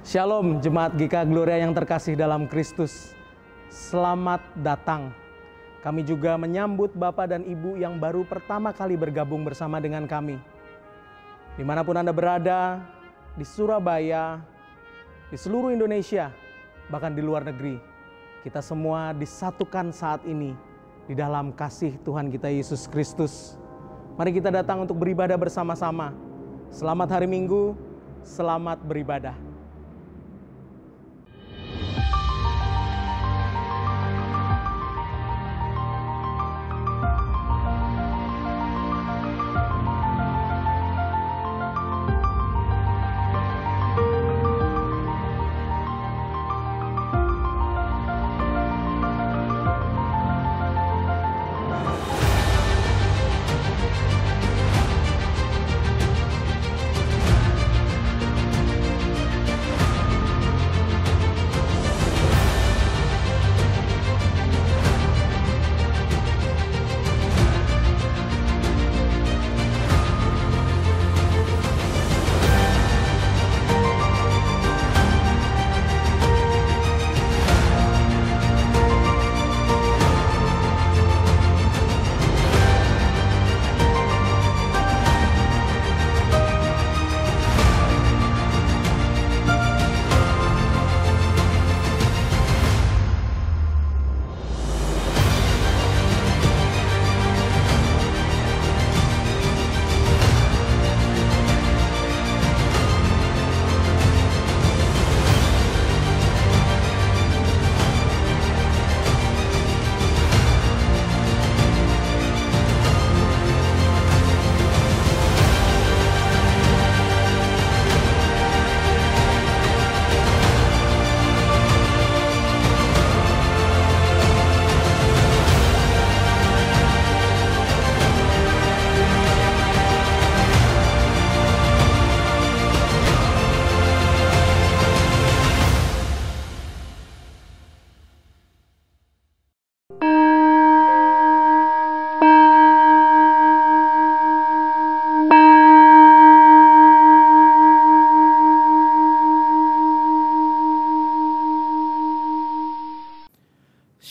Shalom Jemaat GK Gloria yang terkasih dalam Kristus. Selamat datang. Kami juga menyambut Bapak dan Ibu yang baru pertama kali bergabung bersama dengan kami. Dimanapun Anda berada, di Surabaya, di seluruh Indonesia, bahkan di luar negeri, kita semua disatukan saat ini di dalam kasih Tuhan kita Yesus Kristus. Mari kita datang untuk beribadah bersama-sama. Selamat hari Minggu, selamat beribadah.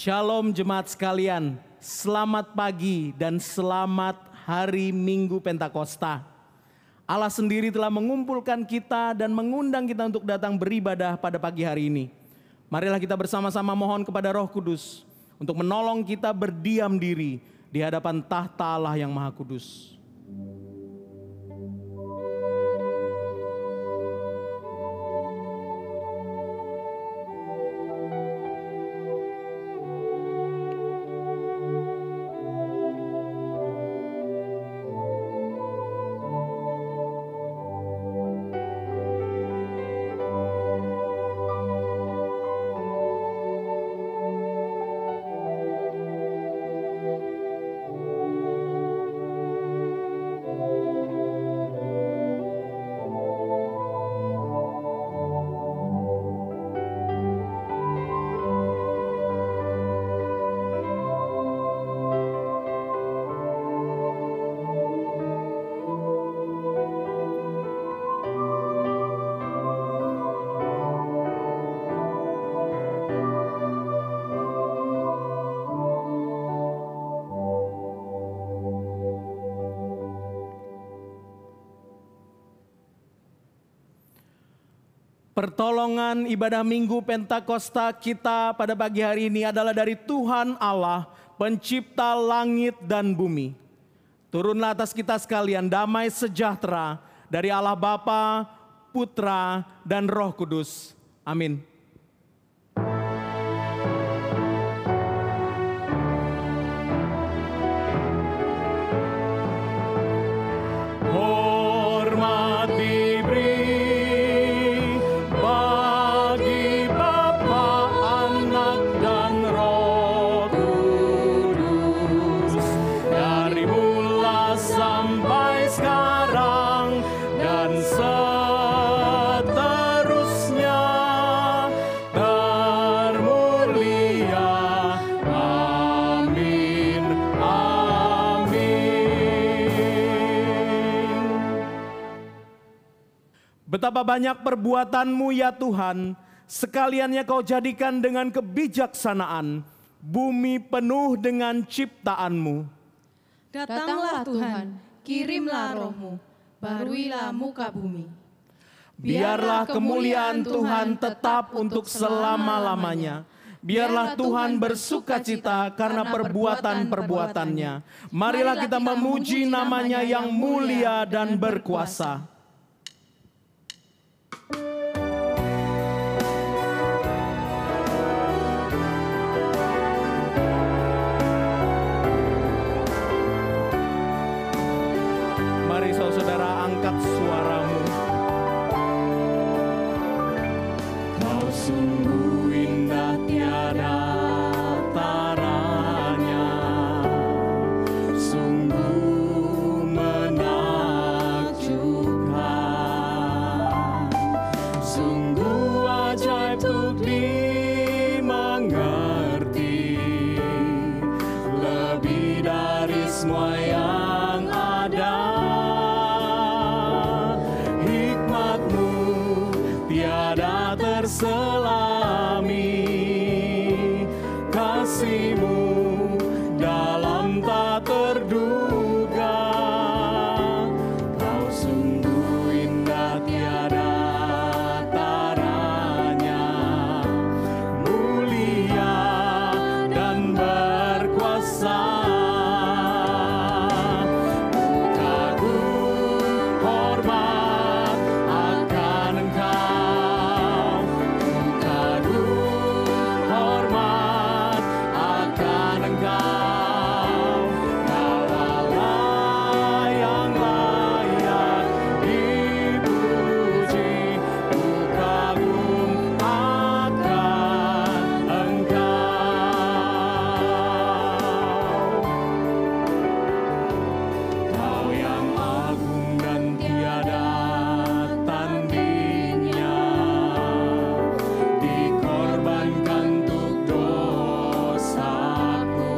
Shalom jemaat sekalian, selamat pagi dan selamat hari Minggu Pentakosta. Allah sendiri telah mengumpulkan kita dan mengundang kita untuk datang beribadah pada pagi hari ini. Marilah kita bersama-sama mohon kepada Roh Kudus untuk menolong kita berdiam diri di hadapan tahta Allah yang Maha Kudus. Pertolongan ibadah Minggu Pentakosta kita pada pagi hari ini adalah dari Tuhan Allah, pencipta langit dan bumi. Turunlah atas kita sekalian damai sejahtera dari Allah Bapa, Putra, dan Roh Kudus. Amin. Seterusnya Betapa banyak perbuatan-Mu ya Tuhan, sekaliannya Kau jadikan dengan kebijaksanaan, bumi penuh dengan ciptaan-Mu. Datanglah Tuhan, kirimlah Roh-Mu, baruilah muka bumi. Biarlah kemuliaan Tuhan tetap untuk selama-lamanya. Biarlah Tuhan bersukacita karena perbuatan-perbuatannya. Marilah kita memuji nama-Nya yang mulia dan berkuasa. Mari saudara angkat suaramu. Kau sungguh indah tiada taranya, sungguh menakjubkan, sungguh ajaib untuk dimengerti, lebih dari semua yang ada. Hikmat-Mu tiada terselami, kasih-Mu dalam tak terduga. Kau sungguh indah tiada taranya, mulia dan berkuasa. Kagum hormat akan Engkau, kagum hormat akan Engkau. Kau Allah yang layak dipuji, ku kagum akan Engkau. Kau yang agung dan tiada tandingnya, dikorbankan untuk dosaku,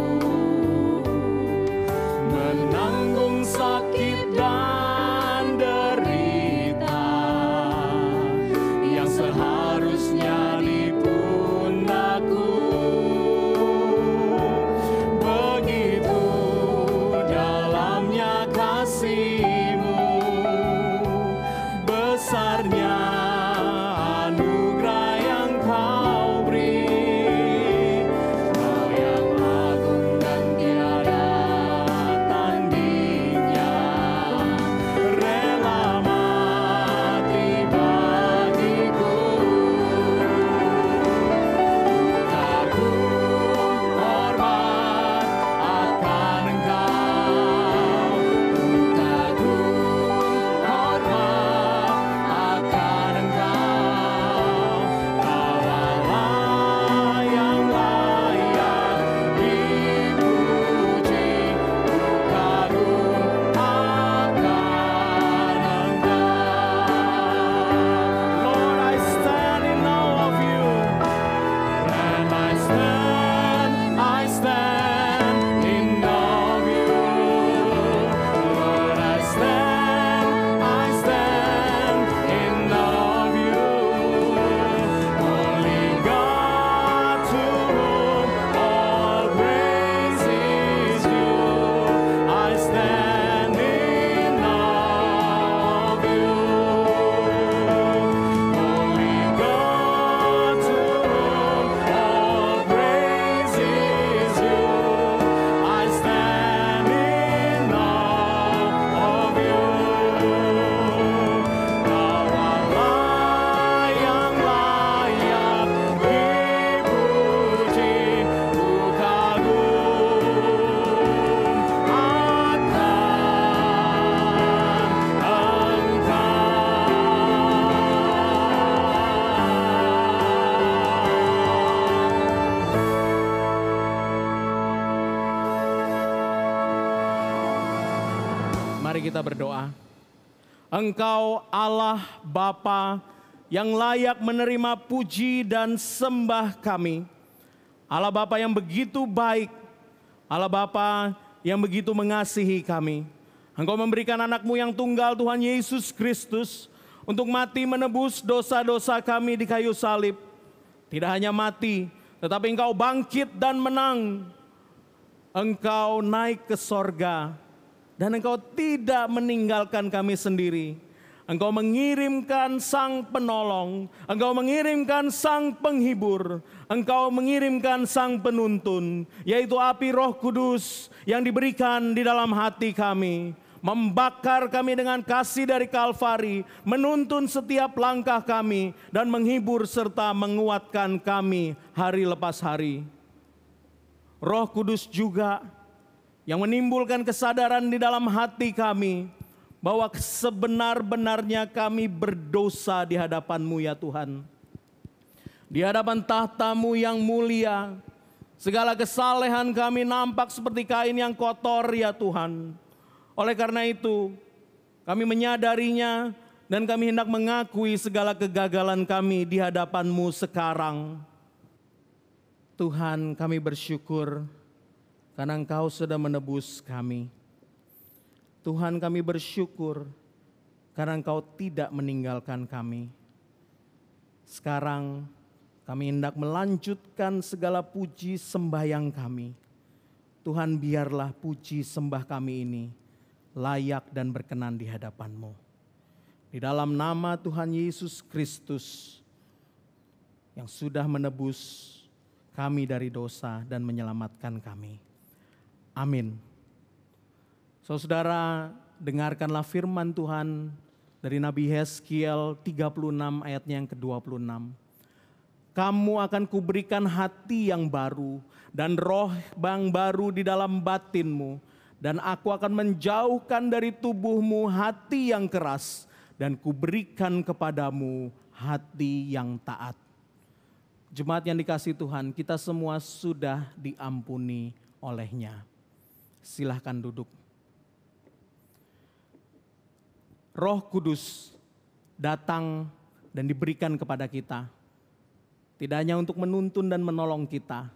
menanggung sakit dan derita yang seharusnya di pundakku. Begitu dalamnya kasih-Mu, besarnya anugerah yang Kau beri. Kau yang agung dan tiada tandingnya, rela mati bagiku. Kagum hormat akan Engkau, kagum hormat akan Engkau. Kau Allah yang layak dipuji, ku kagum akan Engkau. Lord, I stand in awe of You. And I stand in awe of You. Lord, I stand in awe of You. Only God, to whom all praise is due. I stand in awe of You. Only God, to whom all praise is due. I stand in awe of You. Kau Allah yang layak dipuji, ku kagum akan Engkau. Mari kita berdoa. Engkau Allah Bapa yang layak menerima puji dan sembah kami. Allah Bapa yang begitu baik, Allah Bapa yang begitu mengasihi kami. Engkau memberikan anak-Mu yang tunggal Tuhan Yesus Kristus untuk mati menebus dosa-dosa kami di kayu salib. Tidak hanya mati, tetapi Engkau bangkit dan menang. Engkau naik ke sorga dan Engkau tidak meninggalkan kami sendiri. Engkau mengirimkan Sang Penolong, Engkau mengirimkan Sang Penghibur, Engkau mengirimkan Sang Penuntun, yaitu api Roh Kudus yang diberikan di dalam hati kami, membakar kami dengan kasih dari Kalvari, menuntun setiap langkah kami, dan menghibur serta menguatkan kami hari lepas hari. Roh Kudus juga yang menimbulkan kesadaran di dalam hati kami, bahwa sebenar-benarnya kami berdosa di hadapan-Mu ya Tuhan. Di hadapan tahta-Mu yang mulia, segala kesalehan kami nampak seperti kain yang kotor ya Tuhan. Oleh karena itu, kami menyadarinya dan kami hendak mengakui segala kegagalan kami di hadapan-Mu sekarang. Tuhan, kami bersyukur karena Engkau sudah menebus kami. Tuhan, kami bersyukur karena Engkau tidak meninggalkan kami. Sekarang kami hendak melanjutkan segala puji sembahyang kami. Tuhan, biarlah puji sembah kami ini layak dan berkenan di hadapan-Mu. Di dalam nama Tuhan Yesus Kristus yang sudah menebus kami dari dosa dan menyelamatkan kami. Amin. Saudara, dengarkanlah firman Tuhan dari Nabi Yeskiel 36 ayatnya yang ke-26. Kamu akan kuberikan hati yang baru dan roh yang baru di dalam batinmu. Dan aku akan menjauhkan dari tubuhmu hati yang keras dan kuberikan kepadamu hati yang taat. Jemaat yang dikasihi Tuhan, kita semua sudah diampuni oleh-Nya. Silahkan duduk. Roh Kudus datang dan diberikan kepada kita. Tidak hanya untuk menuntun dan menolong kita,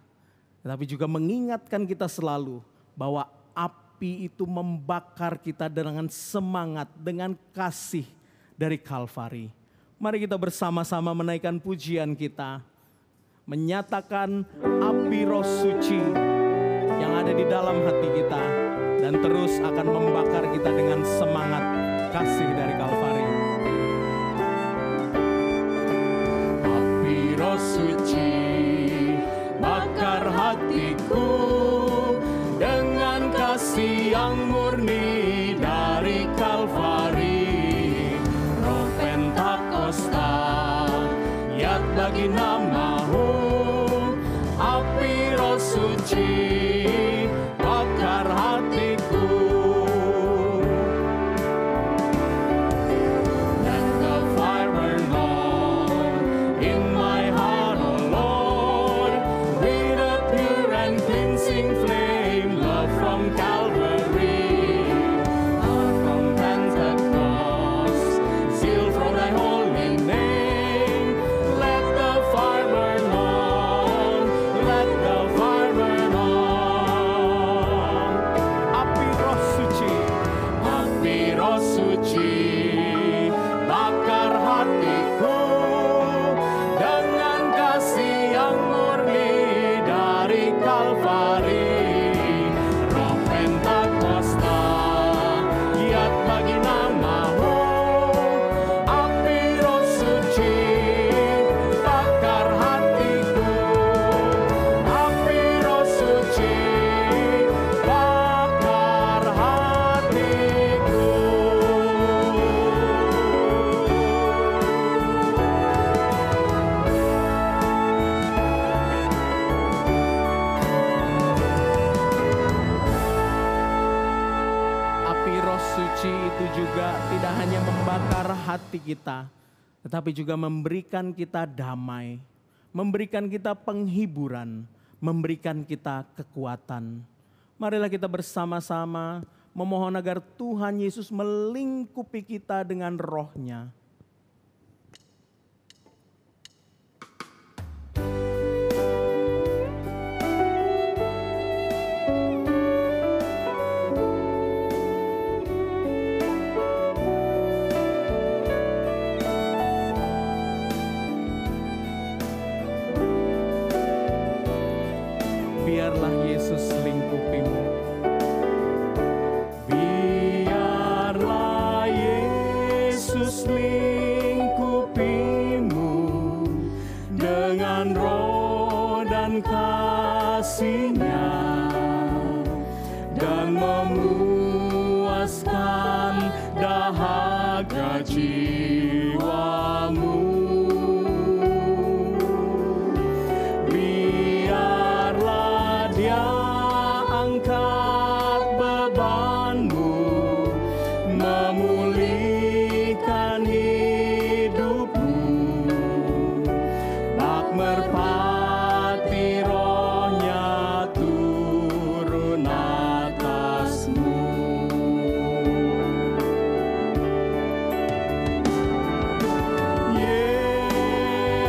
tetapi juga mengingatkan kita selalu bahwa api itu membakar kita dengan semangat, dengan kasih dari Kalvari. Mari kita bersama-sama menaikkan pujian kita, menyatakan api Roh Suci yang ada di dalam hati kita dan terus akan membakar kita dengan semangat kasih dari Kalvari. Api Roh Suci bakar hatiku dengan kasih yang murni dari Kalvari. Roh Pentakosta, yat bagi nama-Mu. Api Roh Suci bakar hatiku. Hati kita, tetapi juga memberikan kita damai, memberikan kita penghiburan, memberikan kita kekuatan. Marilah kita bersama-sama memohon agar Tuhan Yesus melingkupi kita dengan Roh-Nya. biarlah Yesus lingkupimu. Biarlah Yesus lingkupimu dengan roh dan kasih-Nya, dan memuaskan dahaga jiwamu. Biarlah Dia angkat bebanmu, memulihkan hidupmu, bak merpati rohnya turun atasmu. Yesus,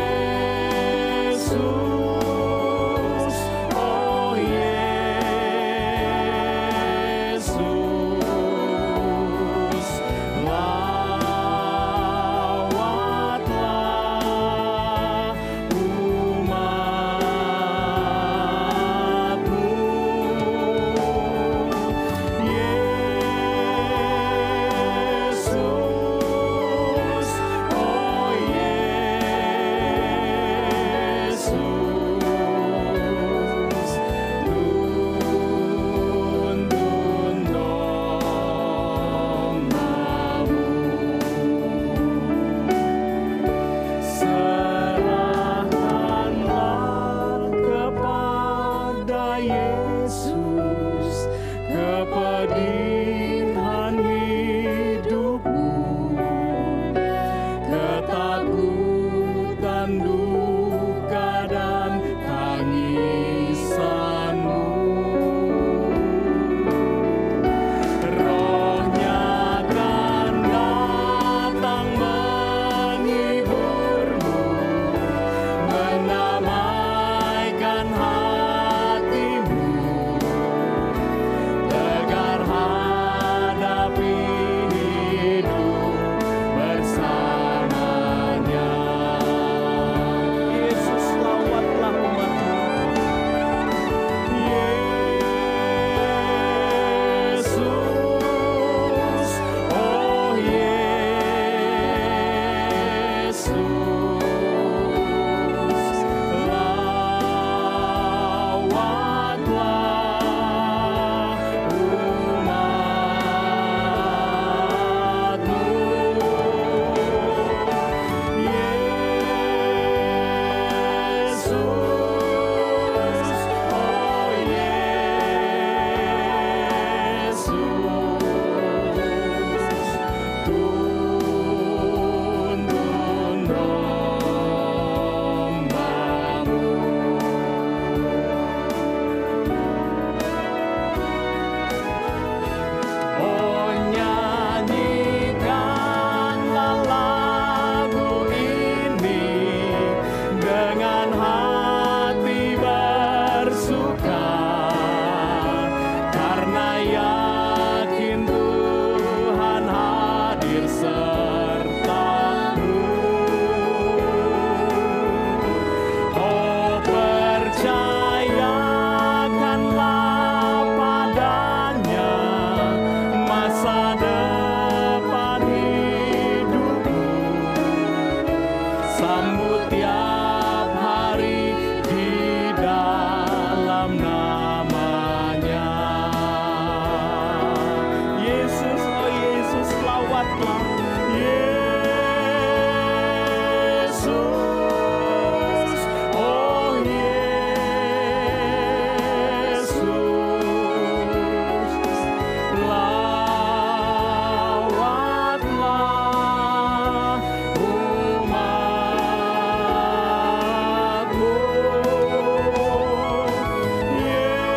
oh Yesus, lawatlah umat-Mu. Yesus, oh Yesus, tuntun domba-Mu. Serahkanlah kepada Yesus kepedihan hidupmu, ketakutan, duka, dan tangisanmu. Roh-Nya akan datang menghiburmu, mendamaikan hatimu, tegar hadapi hidup bersamanya. Yesus, lawatlah umat-Mu. Yesus, oh Yesus, lawatlah umat-Mu. Yesus, oh Yesus, tuntun domba-Mu. Oh, nyanyikanlah lagu ini dengan hati bersuka, karena yakin Tuhan hadir serta-Mu. Oh, percayakanlah padanya masa depan hidupmu, sambut tiap hari di dalam nama-Nya. Yesus, oh Yesus, lawatlah. Yesus, oh Yesus, lawatlah umat-Mu. Yesus,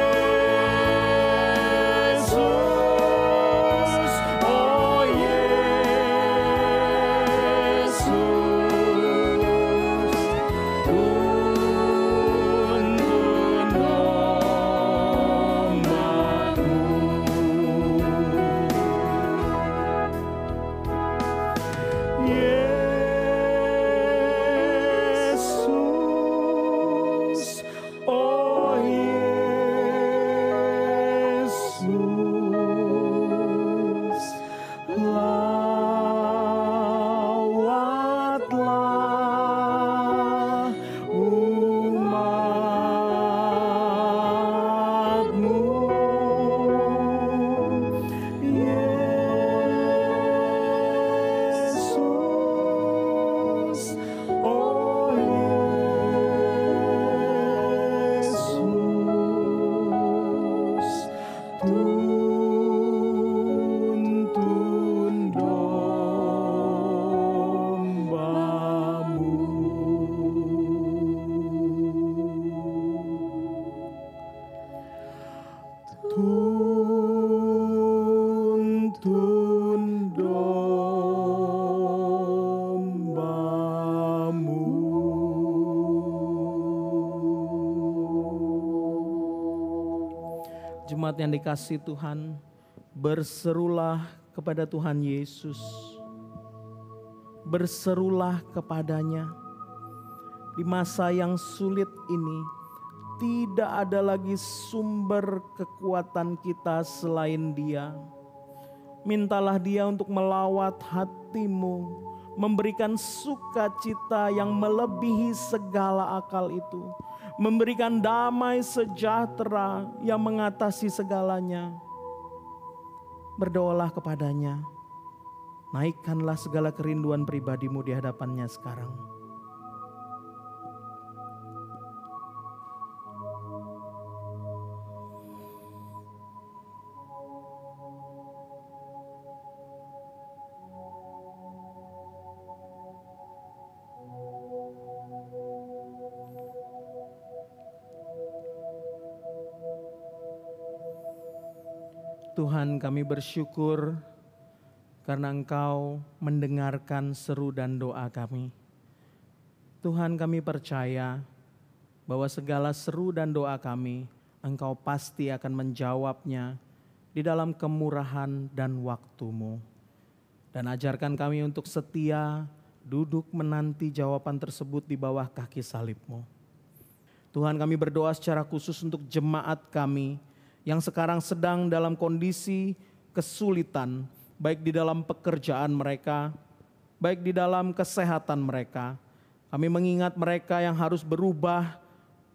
Jemaat yang dikasihi Tuhan, berserulah kepada Tuhan Yesus. Berserulah kepadanya. Di masa yang sulit ini, tidak ada lagi sumber kekuatan kita selain Dia. Mintalah Dia untuk melawat hatimu, memberikan sukacita yang melebihi segala akal itu, memberikan damai sejahtera yang mengatasi segalanya. Berdoalah kepadanya, naikkanlah segala kerinduan pribadimu di hadapannya sekarang. Tuhan, kami bersyukur karena Engkau mendengarkan seru dan doa kami. Tuhan, kami percaya bahwa segala seru dan doa kami, Engkau pasti akan menjawabnya di dalam kemurahan dan waktu-Mu. Dan ajarkan kami untuk setia duduk menanti jawaban tersebut di bawah kaki salib-Mu. Tuhan, kami berdoa secara khusus untuk jemaat kami yang sekarang sedang dalam kondisi kesulitan, baik di dalam pekerjaan mereka, baik di dalam kesehatan mereka. Kami mengingat mereka yang harus berubah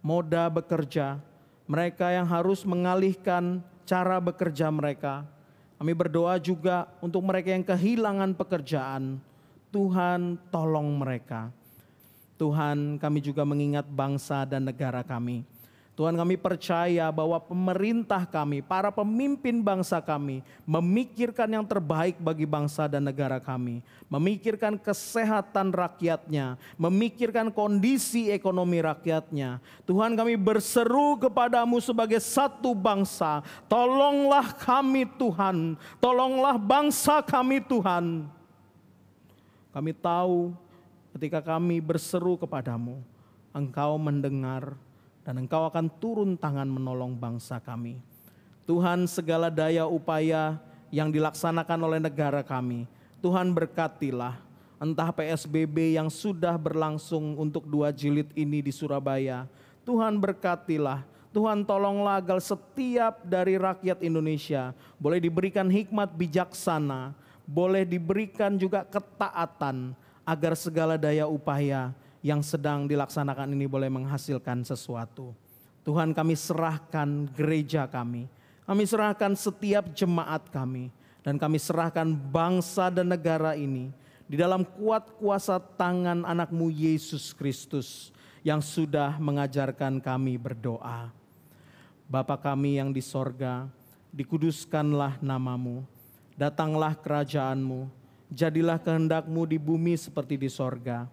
moda bekerja, mereka yang harus mengalihkan cara bekerja mereka. Kami berdoa juga untuk mereka yang kehilangan pekerjaan. Tuhan, tolong mereka. Tuhan, kami juga mengingat bangsa dan negara kami. Tuhan, kami percaya bahwa pemerintah kami, para pemimpin bangsa kami memikirkan yang terbaik bagi bangsa dan negara kami. Memikirkan kesehatan rakyatnya, memikirkan kondisi ekonomi rakyatnya. Tuhan, kami berseru kepadamu sebagai satu bangsa. Tolonglah kami Tuhan, tolonglah bangsa kami Tuhan. Kami tahu ketika kami berseru kepadamu, Engkau mendengar, dan Engkau akan turun tangan menolong bangsa kami. Tuhan, segala daya upaya yang dilaksanakan oleh negara kami, Tuhan berkatilah. Entah PSBB yang sudah berlangsung untuk 2 jilid ini di Surabaya, Tuhan berkatilah. Tuhan tolonglah agar setiap dari rakyat Indonesia boleh diberikan hikmat bijaksana, boleh diberikan juga ketaatan, agar segala daya upaya yang sedang dilaksanakan ini boleh menghasilkan sesuatu. Tuhan, kami serahkan gereja kami serahkan setiap jemaat kami, dan kami serahkan bangsa dan negara ini di dalam kuat kuasa tangan anak-Mu Yesus Kristus yang sudah mengajarkan kami berdoa. Bapa kami yang di sorga, dikuduskanlah nama-Mu, datanglah kerajaan-Mu, jadilah kehendak-Mu di bumi seperti di sorga.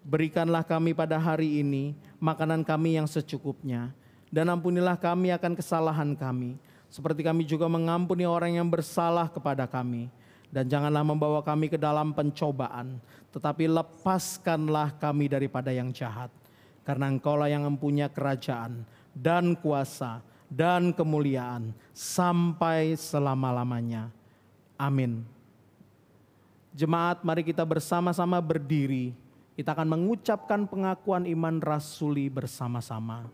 Berikanlah kami pada hari ini makanan kami yang secukupnya, dan ampunilah kami akan kesalahan kami, seperti kami juga mengampuni orang yang bersalah kepada kami. Dan janganlah membawa kami ke dalam pencobaan, tetapi lepaskanlah kami daripada yang jahat. Karena Engkaulah yang mempunyai kerajaan dan kuasa dan kemuliaan sampai selama-lamanya. Amin. Jemaat, mari kita bersama-sama berdiri. Kita akan mengucapkan pengakuan iman rasuli bersama-sama.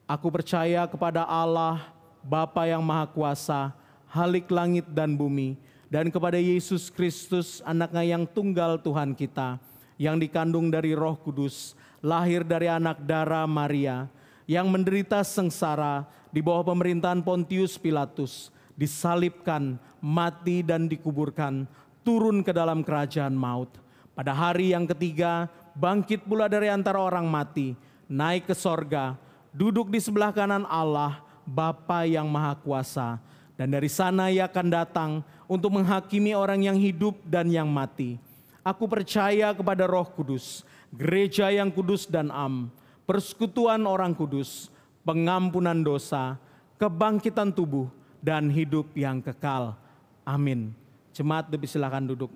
Aku percaya kepada Allah, Bapa yang Maha Kuasa, Halik langit dan bumi, dan kepada Yesus Kristus, Anak-Nya yang tunggal Tuhan kita, yang dikandung dari Roh Kudus, lahir dari anak darah Maria, yang menderita sengsara di bawah pemerintahan Pontius Pilatus, disalibkan, mati dan dikuburkan, turun ke dalam kerajaan maut. Pada hari yang ketiga, bangkit pula dari antara orang mati, naik ke sorga, duduk di sebelah kanan Allah, Bapa yang Maha Kuasa. Dan dari sana Ia akan datang untuk menghakimi orang yang hidup dan yang mati. Aku percaya kepada Roh Kudus, gereja yang kudus dan am, persekutuan orang kudus, pengampunan dosa, kebangkitan tubuh, dan hidup yang kekal. Amin. Jemaat, silakan duduk.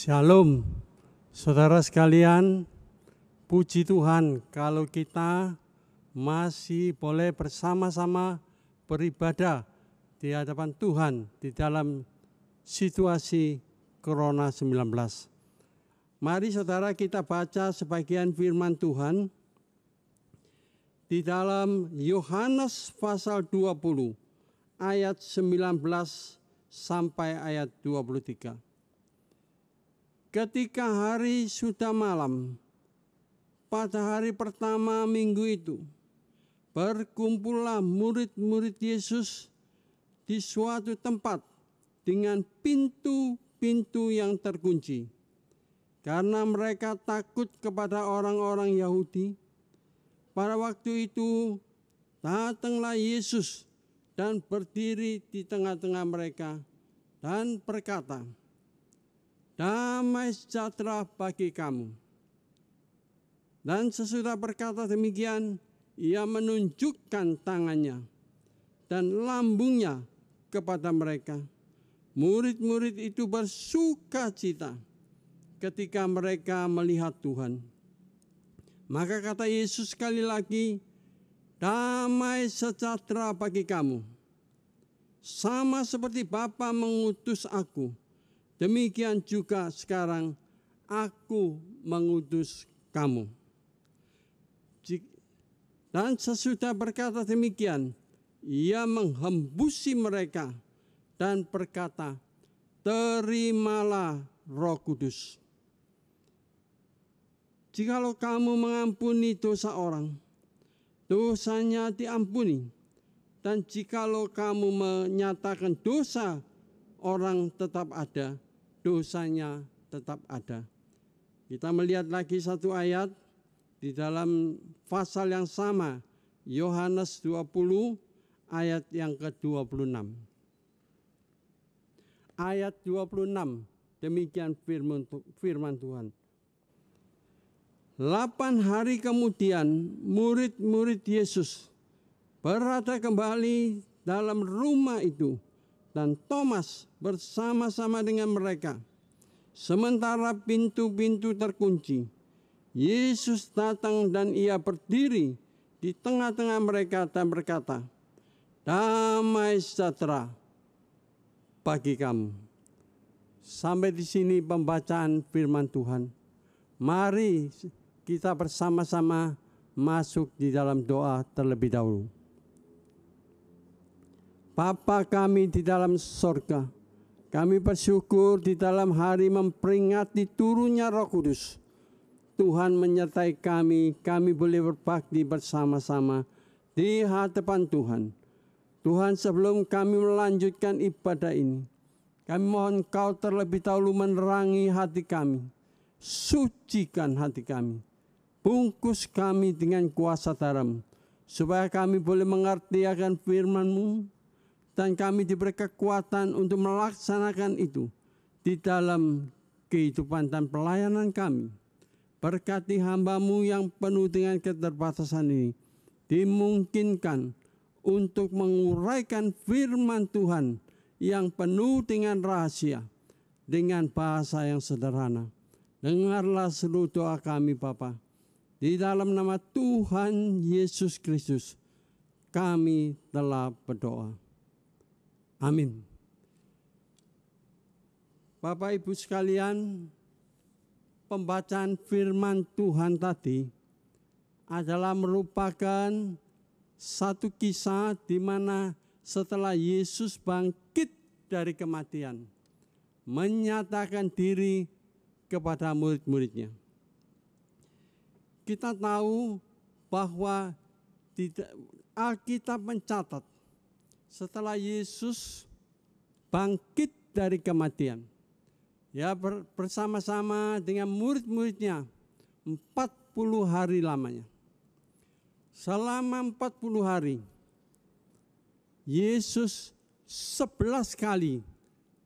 Shalom, saudara sekalian, puji Tuhan kalau kita masih boleh bersama-sama beribadah di hadapan Tuhan di dalam situasi Corona 19. Mari saudara kita baca sebagian firman Tuhan di dalam Yohanes pasal 20 ayat 19 sampai ayat 23. Ketika hari sudah malam, pada hari pertama minggu itu, berkumpullah murid-murid Yesus di suatu tempat dengan pintu-pintu yang terkunci. Karena mereka takut kepada orang-orang Yahudi, pada waktu itu datanglah Yesus dan berdiri di tengah-tengah mereka dan berkata, "Damai sejahtera bagi kamu." Dan sesudah berkata demikian, ia menunjukkan tangannya dan lambungnya kepada mereka. Murid-murid itu bersuka cita ketika mereka melihat Tuhan. Maka kata Yesus sekali lagi, "Damai sejahtera bagi kamu. Sama seperti Bapa mengutus aku, demikian juga sekarang aku mengutus kamu." Dan sesudah berkata demikian, ia menghembusi mereka dan berkata, "Terimalah Roh Kudus. Jikalau kamu mengampuni dosa orang, dosanya diampuni. Dan jikalau kamu menyatakan dosa orang tetap ada, dosanya tetap ada." Kita melihat lagi satu ayat di dalam pasal yang sama, Yohanes 20 ayat yang ke-26. Ayat 26, demikian firman Tuhan. 8 hari kemudian murid-murid Yesus berada kembali dalam rumah itu, dan Thomas bersama-sama dengan mereka. Sementara pintu-pintu terkunci, Yesus datang dan ia berdiri di tengah-tengah mereka dan berkata, "Damai sejahtera bagi kamu." Sampai di sini pembacaan firman Tuhan. Mari kita bersama-sama masuk di dalam doa terlebih dahulu. Bapa kami di dalam sorga, kami bersyukur di dalam hari memperingati turunnya Roh Kudus. Tuhan menyertai kami, kami boleh berbakti bersama-sama di hadapan Tuhan. Tuhan, sebelum kami melanjutkan ibadah ini, kami mohon Kau terlebih dahulu menerangi hati kami, sucikan hati kami, bungkus kami dengan kuasa darah-Mu, supaya kami boleh mengerti akan firman-Mu, dan kami diberi kekuatan untuk melaksanakan itu di dalam kehidupan dan pelayanan kami. Berkati hamba-Mu yang penuh dengan keterbatasan ini, dimungkinkan untuk menguraikan firman Tuhan yang penuh dengan rahasia, dengan bahasa yang sederhana. Dengarlah seluruh doa kami Bapa. Di dalam nama Tuhan Yesus Kristus, kami telah berdoa. Amin. Bapak Ibu sekalian, pembacaan firman Tuhan tadi adalah merupakan satu kisah di mana setelah Yesus bangkit dari kematian, menyatakan diri kepada murid-muridnya. Kita tahu bahwa Alkitab mencatat setelah Yesus bangkit dari kematian, ya bersama-sama dengan murid-muridnya 40 hari lamanya. Selama 40 hari Yesus 11 kali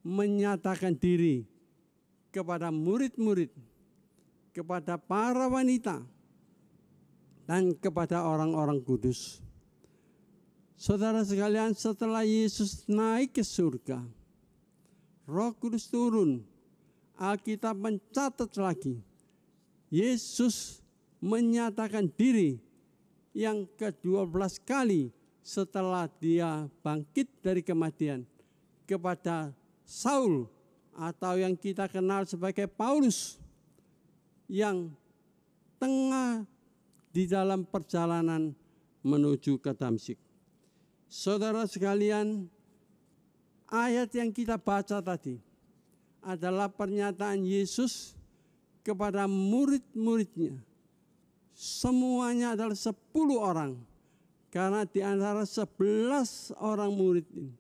menyatakan diri kepada murid-murid, kepada para wanita, dan kepada orang-orang kudus. Saudara sekalian, setelah Yesus naik ke surga, Roh Kudus turun. Alkitab mencatat lagi, Yesus menyatakan diri yang ke-12 kali setelah dia bangkit dari kematian kepada Saul atau yang kita kenal sebagai Paulus, yang tengah di dalam perjalanan menuju ke Damsyik. Saudara sekalian, ayat yang kita baca tadi adalah pernyataan Yesus kepada murid-muridnya. Semuanya adalah 10 orang. Karena di antara 11 orang murid ini,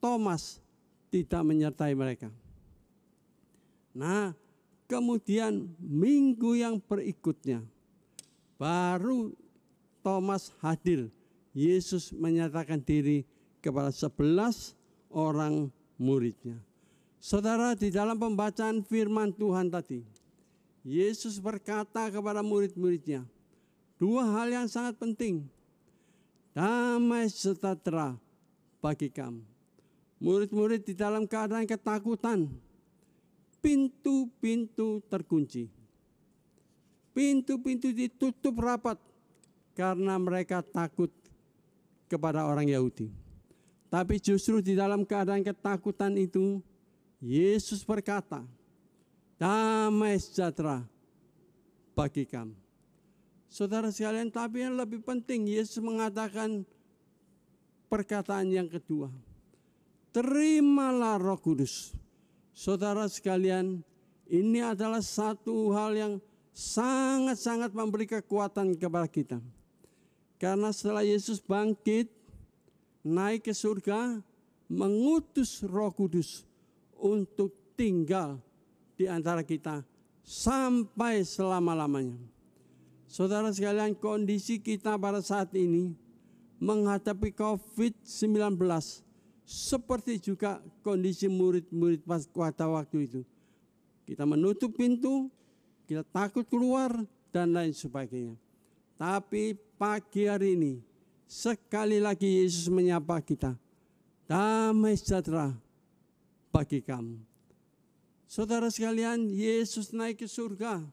Thomas tidak menyertai mereka. Nah, kemudian minggu yang berikutnya, baru Thomas hadir. Yesus menyatakan diri kepada 11 orang muridnya. Saudara, di dalam pembacaan firman Tuhan tadi, Yesus berkata kepada murid-muridnya 2 hal yang sangat penting. Damai sejahtera bagi kamu. Murid-murid di dalam keadaan ketakutan. Pintu-pintu terkunci. Pintu-pintu ditutup rapat karena mereka takut kepada orang Yahudi. Tapi justru di dalam keadaan ketakutan itu, Yesus berkata, damai sejahtera bagi kamu. Saudara sekalian, tapi yang lebih penting, Yesus mengatakan perkataan yang kedua, terimalah Roh Kudus. Saudara sekalian, ini adalah satu hal yang sangat-sangat memberi kekuatan kepada kita. Karena setelah Yesus bangkit, naik ke surga, mengutus Roh Kudus untuk tinggal di antara kita sampai selama-lamanya. Saudara sekalian, kondisi kita pada saat ini menghadapi COVID-19 seperti juga kondisi murid-murid pada waktu itu. Kita menutup pintu, kita takut keluar, dan lain sebagainya. Tapi pagi hari ini, sekali lagi Yesus menyapa kita, damai sejahtera bagi kamu. Saudara sekalian, Yesus naik ke surga,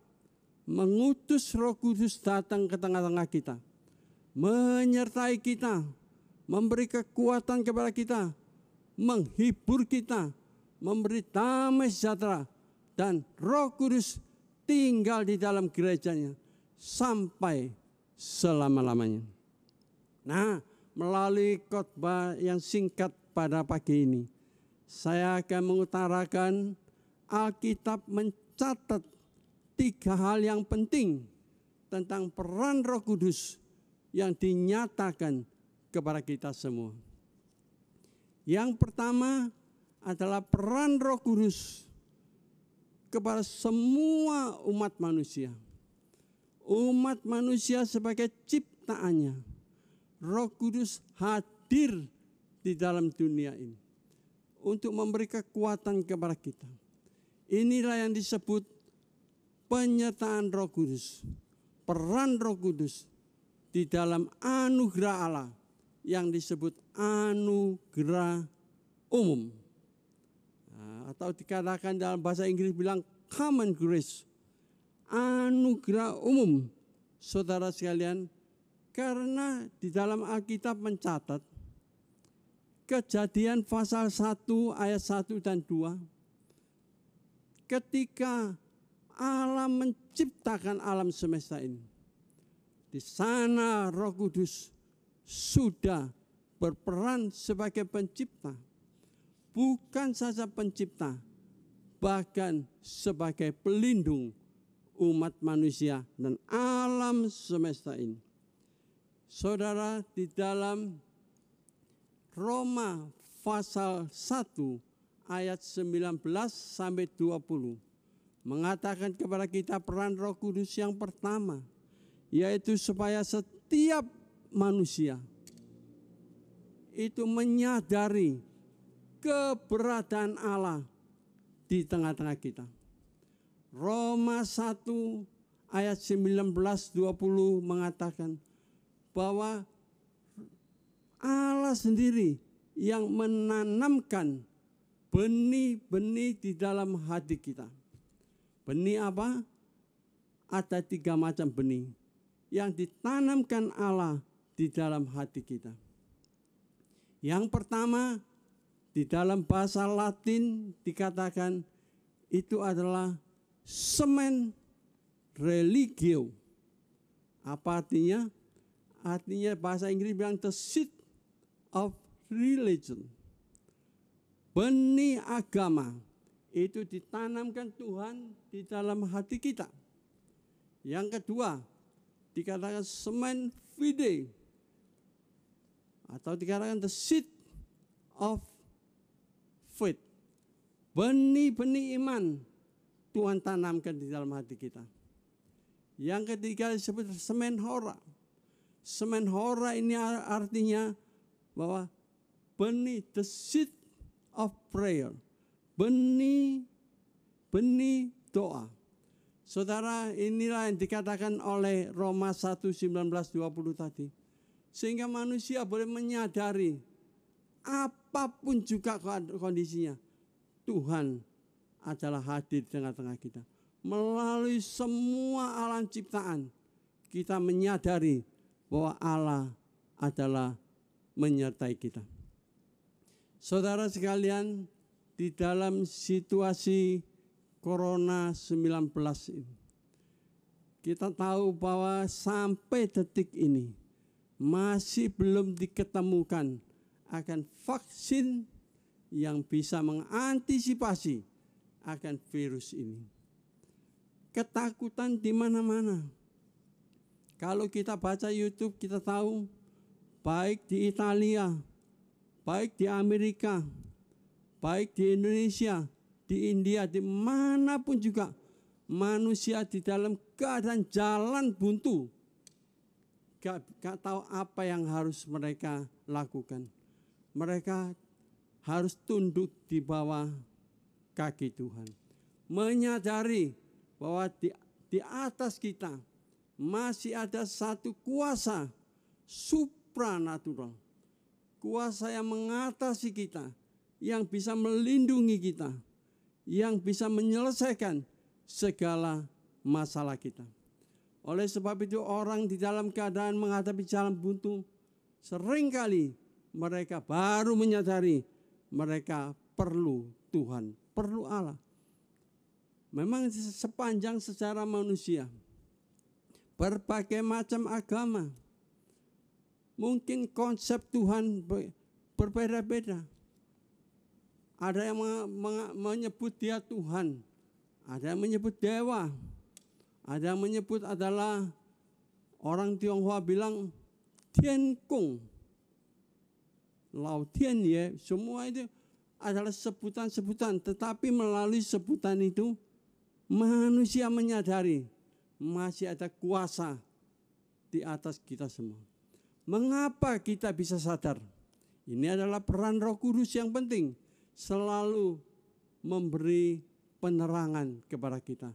mengutus Roh Kudus datang ke tengah-tengah kita, menyertai kita, memberi kekuatan kepada kita, menghibur kita, memberi damai sejahtera, dan Roh Kudus tinggal di dalam gerejanya sampai selama-lamanya. Nah, melalui khotbah yang singkat pada pagi ini, saya akan mengutarakan Alkitab mencatat 3 hal yang penting tentang peran Roh Kudus yang dinyatakan kepada kita semua. Yang pertama adalah peran Roh Kudus kepada semua umat manusia. Umat manusia sebagai ciptaannya, Roh Kudus hadir di dalam dunia ini untuk memberi kekuatan kepada kita. Inilah yang disebut penyertaan Roh Kudus, peran Roh Kudus di dalam anugerah Allah yang disebut anugerah umum. Atau dikatakan dalam bahasa Inggris bilang common grace, anugerah umum. Saudara sekalian, karena di dalam Alkitab mencatat Kejadian pasal 1 ayat 1 dan 2, ketika Allah menciptakan alam semesta ini, di sana Roh Kudus sudah berperan sebagai pencipta. Bukan saja pencipta, bahkan sebagai pelindung umat manusia dan alam semesta ini. Saudara, di dalam Roma pasal 1 ayat 19 sampai 20 mengatakan kepada kita peran Roh Kudus yang pertama, yaitu supaya setiap manusia itu menyadari keberadaan Allah di tengah-tengah kita. Roma 1 ayat 19-20 mengatakan bahwa Allah sendiri yang menanamkan benih-benih di dalam hati kita. Benih apa? Ada 3 macam benih yang ditanamkan Allah di dalam hati kita. Yang pertama, di dalam bahasa Latin dikatakan itu adalah semen religio. Apa artinya? Artinya bahasa Inggris bilang the seed of religion. Benih agama itu ditanamkan Tuhan di dalam hati kita. Yang kedua, dikatakan semen fide atau dikatakan the seed of faith. Benih-benih iman Tuhan tanamkan di dalam hati kita. Yang ketiga disebut semen hora. Semen hora ini artinya bahwa benih the seed of prayer, benih doa. Saudara, inilah yang dikatakan oleh Roma 1:19-20 tadi. Sehingga manusia boleh menyadari apapun juga kondisinya, Tuhan adalah hadir di tengah-tengah kita. Melalui semua alam ciptaan, kita menyadari bahwa Allah adalah menyertai kita. Saudara sekalian, di dalam situasi Corona 19 ini, kita tahu bahwa sampai detik ini masih belum diketemukan akan vaksin yang bisa mengantisipasi akan virus ini. Ketakutan di mana-mana. Kalau kita baca YouTube, kita tahu baik di Italia, baik di Amerika, baik di Indonesia, di India, dimanapun juga manusia di dalam keadaan jalan buntu. Gak tahu apa yang harus mereka lakukan. Mereka harus tunduk di bawah kaki Tuhan. Menyadari bahwa di atas kita masih ada satu kuasa supranatural. Kuasa yang mengatasi kita, yang bisa melindungi kita, yang bisa menyelesaikan segala masalah kita. Oleh sebab itu orang di dalam keadaan menghadapi jalan buntu, seringkali mereka baru menyadari mereka perlu Tuhan, perlu Allah. Memang sepanjang sejarah manusia, berbagai macam agama, mungkin konsep Tuhan berbeda-beda. Ada yang menyebut dia Tuhan, ada yang menyebut dewa, ada yang menyebut adalah orang Tionghoa bilang Tian Kung, Lao Tian Ye, semua itu adalah sebutan-sebutan. Tetapi melalui sebutan itu manusia menyadari masih ada kuasa di atas kita semua. Mengapa kita bisa sadar? Ini adalah peran Roh Kudus yang penting, selalu memberi penerangan kepada kita.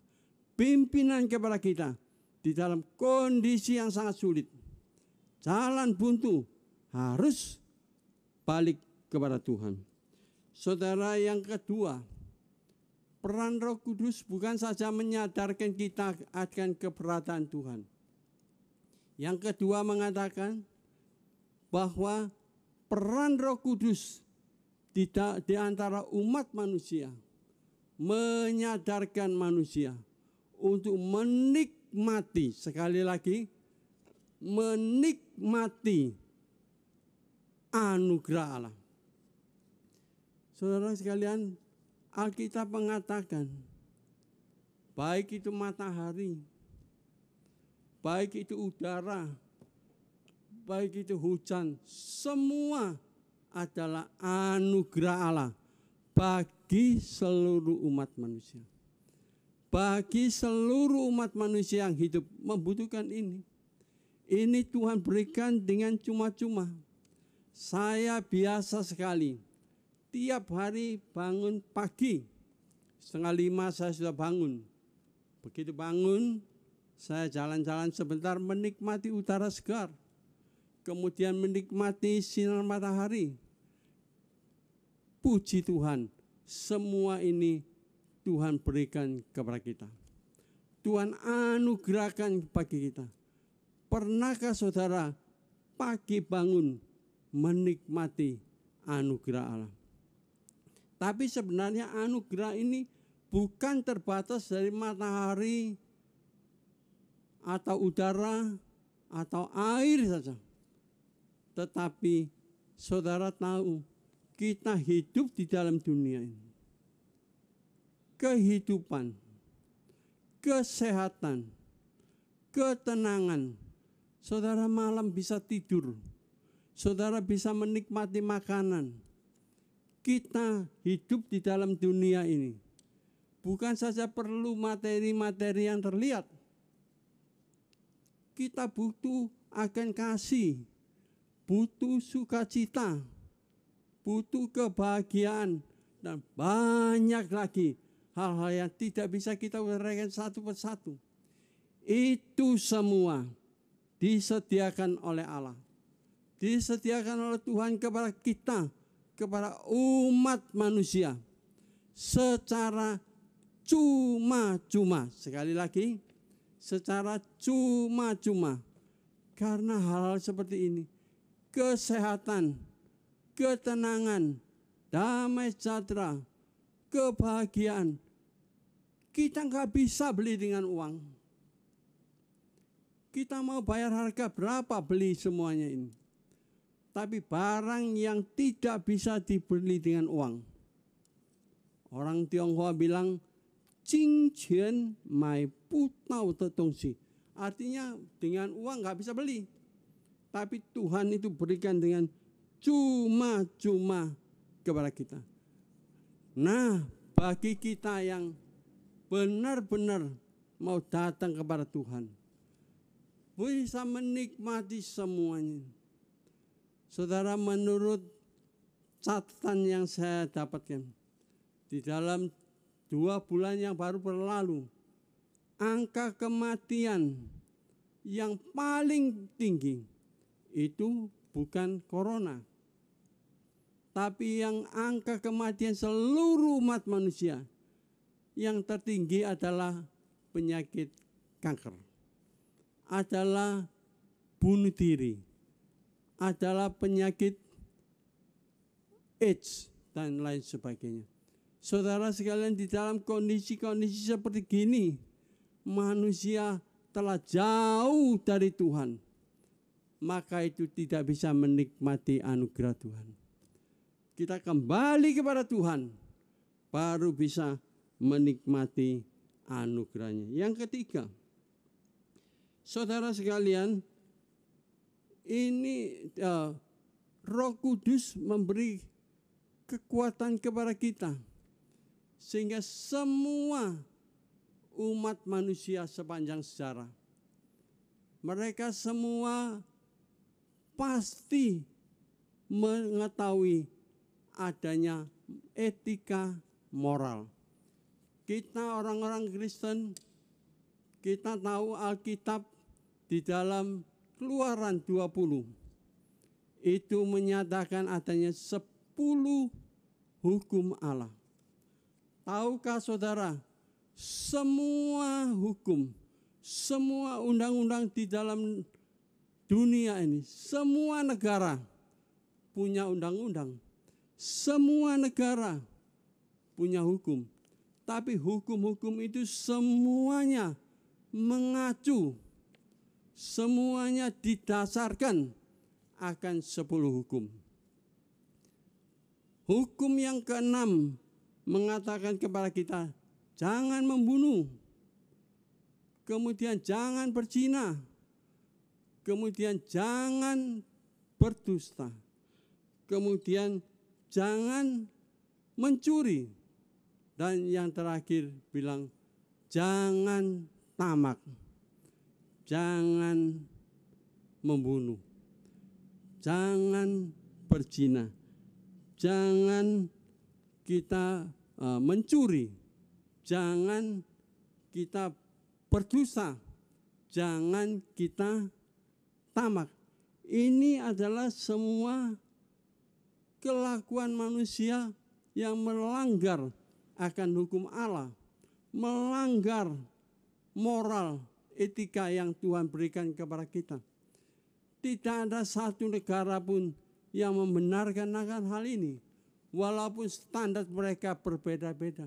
pimpinan kepada kita di dalam kondisi yang sangat sulit. Jalan buntu, harus balik kepada Tuhan. Saudara, yang kedua, peran Roh Kudus bukan saja menyadarkan kita akan keberadaan Tuhan. Yang kedua mengatakan bahwa peran Roh Kudus di antara umat manusia, menyadarkan manusia untuk menikmati, sekali lagi, menikmati anugerah Allah. Saudara sekalian, Alkitab mengatakan, baik itu matahari, baik itu udara, baik itu hujan, semua adalah anugerah Allah bagi seluruh umat manusia. Bagi seluruh umat manusia yang hidup membutuhkan ini. Ini Tuhan berikan dengan cuma-cuma. Saya biasa sekali, tiap hari bangun pagi, 4:30 saya sudah bangun. Begitu bangun, saya jalan-jalan sebentar menikmati udara segar. Kemudian menikmati sinar matahari. Puji Tuhan, semua ini Tuhan berikan kepada kita. Tuhan anugerahkan bagi kita. Pernahkah saudara pagi bangun menikmati anugerah Allah? Tapi sebenarnya anugerah ini bukan terbatas dari matahari atau udara atau air saja. Tetapi saudara tahu, kita hidup di dalam dunia ini. Kehidupan, kesehatan, ketenangan. Saudara malam bisa tidur. Saudara bisa menikmati makanan. Kita hidup di dalam dunia ini. Bukan saja perlu materi-materi yang terlihat. Kita butuh akan kasih. Butuh sukacita, butuh kebahagiaan, dan banyak lagi hal-hal yang tidak bisa kita uraikan satu persatu. Itu semua disediakan oleh Allah, disediakan oleh Tuhan kepada kita, kepada umat manusia, secara cuma-cuma. Sekali lagi, secara cuma-cuma. Karena hal-hal seperti ini, kesehatan, ketenangan, damai sejahtera, kebahagiaan, kita nggak bisa beli dengan uang. Kita mau bayar harga berapa beli semuanya ini. Tapi barang yang tidak bisa dibeli dengan uang. Orang Tionghoa bilang, "金钱买不到的东西." Artinya dengan uang nggak bisa beli. Tapi Tuhan itu berikan dengan cuma-cuma kepada kita. Nah, bagi kita yang benar-benar mau datang kepada Tuhan, bisa menikmati semuanya. Saudara, menurut catatan yang saya dapatkan, di dalam 2 bulan yang baru berlalu, angka kematian yang paling tinggi itu bukan corona, tapi yang angka kematian seluruh umat manusia yang tertinggi adalah penyakit kanker, adalah bunuh diri, adalah penyakit AIDS dan lain sebagainya. Saudara sekalian, di dalam kondisi-kondisi seperti gini, manusia telah jauh dari Tuhan. Maka itu tidak bisa menikmati anugerah Tuhan. Kita kembali kepada Tuhan, baru bisa menikmati anugerahnya. Yang ketiga, saudara sekalian, ini Roh Kudus memberi kekuatan kepada kita, sehingga semua umat manusia sepanjang sejarah, mereka semua pasti mengetahui adanya etika moral. Kita orang-orang Kristen Kita tahu Alkitab di dalam Keluaran 20 itu menyatakan adanya 10 hukum Allah. Tahukah saudara, semua hukum, semua undang-undang di dalam dunia ini, semua negara punya undang-undang, semua negara punya hukum. Tapi hukum-hukum itu semuanya mengacu, semuanya didasarkan akan 10 hukum. Hukum yang ke-6 mengatakan kepada kita, jangan membunuh, kemudian jangan berzina, kemudian jangan berdusta, kemudian jangan mencuri, dan yang terakhir bilang jangan tamak, jangan membunuh, jangan berzina, jangan kita mencuri, jangan kita berdosa, jangan kita tamak. Ini adalah semua kelakuan manusia yang melanggar akan hukum Allah, melanggar moral, etika yang Tuhan berikan kepada kita. Tidak ada satu negara pun yang membenarkan akan hal ini, walaupun standar mereka berbeda-beda.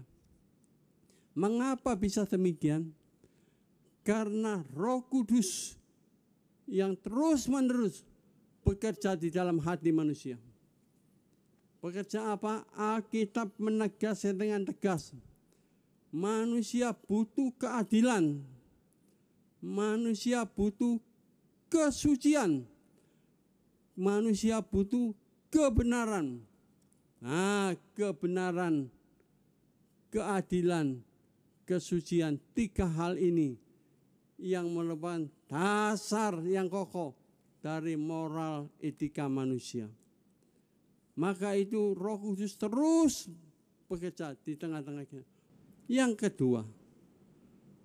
Mengapa bisa demikian? Karena Roh Kudus yang terus-menerus bekerja di dalam hati manusia. Bekerja apa? Alkitab menegaskan dengan tegas. Manusia butuh keadilan. Manusia butuh kesucian. Manusia butuh kebenaran. Nah, kebenaran, keadilan, kesucian, 3 hal ini yang merupakan dasar yang kokoh dari moral etika manusia. Maka itu Roh Kudus terus bekerja di tengah-tengah kita. Yang kedua,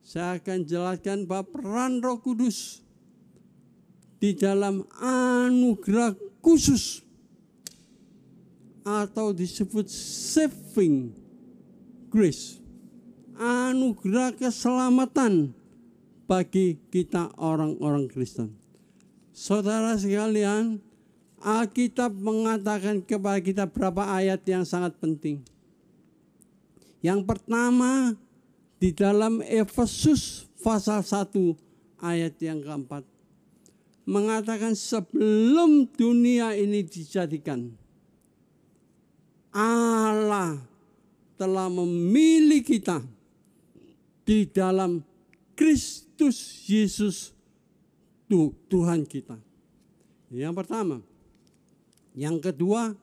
saya akan jelaskan bahwa peran Roh Kudus di dalam anugerah khusus atau disebut saving grace, anugerah keselamatan bagi kita orang-orang Kristen. Saudara sekalian, Alkitab mengatakan kepada kita beberapa ayat yang sangat penting. Yang pertama di dalam Efesus pasal 1 ayat yang keempat mengatakan sebelum dunia ini dijadikan, Allah telah memilih kita di dalam Kristus Yesus Tuhan kita. Yang pertama. Yang kedua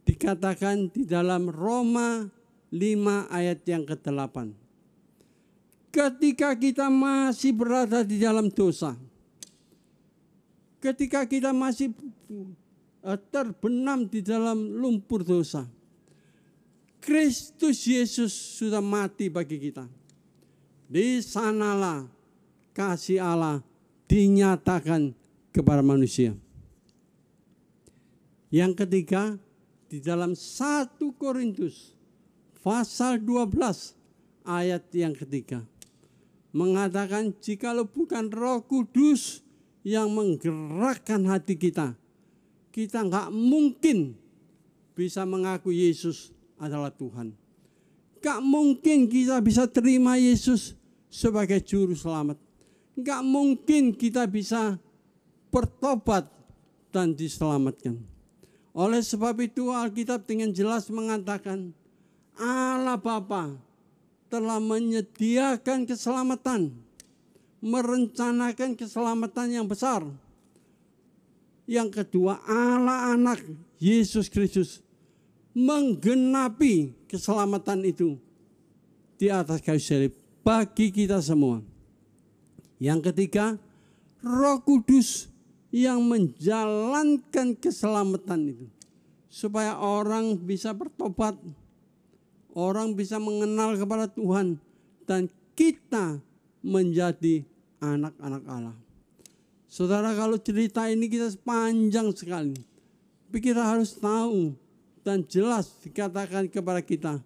dikatakan di dalam Roma 5 ayat yang ke-8. Ketika kita masih berada di dalam dosa, ketika kita masih terbenam di dalam lumpur dosa, Kristus Yesus sudah mati bagi kita. Di sanalah kasih Allah dinyatakan kepada manusia. Yang ketiga, di dalam 1 Korintus pasal 12 ayat yang ketiga mengatakan jikalau bukan Roh Kudus yang menggerakkan hati kita, kita nggak mungkin bisa mengaku Yesus adalah Tuhan. Nggak mungkin kita bisa terima Yesus sebagai juru selamat. Nggak mungkin kita bisa bertobat dan diselamatkan. Oleh sebab itu Alkitab dengan jelas mengatakan Allah Bapa telah menyediakan keselamatan, merencanakan keselamatan yang besar. Yang kedua, Allah Anak Yesus Kristus menggenapi keselamatan itu di atas kayu salib bagi kita semua. Yang ketiga, Roh Kudus yang menjalankan keselamatan itu supaya orang bisa bertobat, orang bisa mengenal kepada Tuhan, dan kita menjadi anak-anak Allah. Saudara, kalau cerita ini kita panjang sekali, tapi kita harus tahu dan jelas dikatakan kepada kita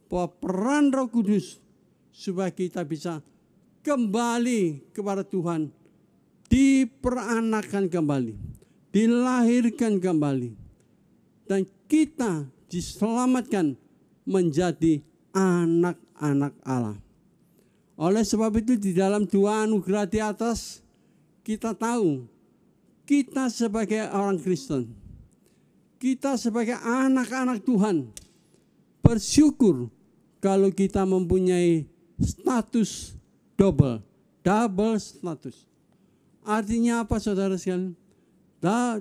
bahwa peran Roh Kudus supaya kita bisa kembali kepada Tuhan, diperanakan kembali, dilahirkan kembali, dan kita diselamatkan menjadi anak-anak Allah. Oleh sebab itu di dalam 2 anugerah di atas kita tahu kita sebagai orang Kristen, kita sebagai anak-anak Tuhan bersyukur kalau kita mempunyai status double status. Artinya apa saudara sekalian?